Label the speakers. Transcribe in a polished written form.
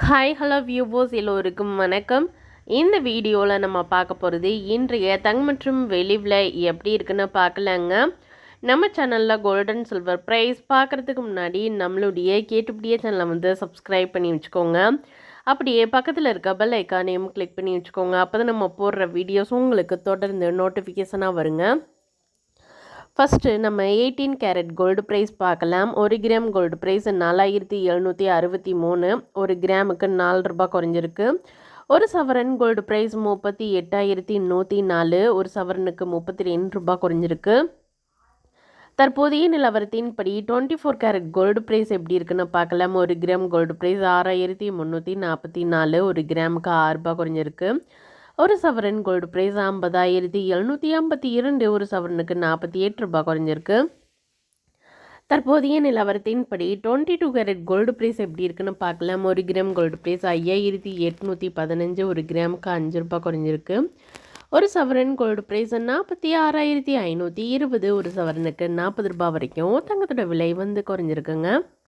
Speaker 1: Hi hello viewers எல்லோருக்கும் வணக்கம். இந்த வீடியோவில் நம்ம பார்க்க போகிறது இன்றைய தங்கம் மற்றும் வெள்ளி விலை எப்படி இருக்குன்னு பார்க்கலாங்க. நம்ம சேனலில் கோல்டன் சில்வர் ப்ரைஸ் பார்க்குறதுக்கு முன்னாடி நம்மளுடைய கேட்டுப்படியே சேனலை சப்ஸ்கிரைப் பண்ணி வச்சுக்கோங்க. அப்படியே பக்கத்தில் இருக்க பெல் ஐக்கானையும் கிளிக் பண்ணி வச்சுக்கோங்க. அப்போ தான் நம்ம போடுற வீடியோஸ் உங்களுக்கு தொடர்ந்து நோட்டிஃபிகேஷனாக வருங்க. ஃபஸ்ட்டு நம்ம 18 கேரட் கோல்டு ப்ரைஸ் பார்க்கலாம். 1 கிராம் கோல்டு ப்ரைஸ் 4763. 1 கிராமுக்கு 4 ரூபாய் குறைஞ்சிருக்கு. ஒரு சவரன் கோல்டு ப்ரைஸ் 38,104. ஒரு சவரனுக்கு 32 ரூபாய் குறைஞ்சிருக்கு. தற்போதைய நிலவரத்தின்படி 24 கேரட் கோல்டு ப்ரைஸ் எப்படி இருக்குன்னு பார்க்கலாம். 1 கிராம் கோல்டு ப்ரைஸ் 6,344. 1 கிராமுக்கு 6 ரூபாய் குறைஞ்சிருக்கு. ஒரு சவரன் கோல்டு ப்ரைஸ் 50,752. ஒரு சவரனுக்கு 48 ரூபாய் குறைஞ்சிருக்கு. தற்போதைய நிலவரத்தின்படி 22 கேரட் கோல்டு ப்ரைஸ் எப்படி இருக்குன்னு பார்க்கலாம். 1 கிராம் கோல்டு ப்ரைஸ் 5,815. 1 கிராமுக்கு 5 ரூபாய் குறைஞ்சிருக்கு. ஒரு சவரன் கோல்டு ப்ரைஸ் 46,520. ஒரு சவரனுக்கு 40 ரூபாய் வரைக்கும் தங்கத்தோட விலை குறைஞ்சிருக்குங்க.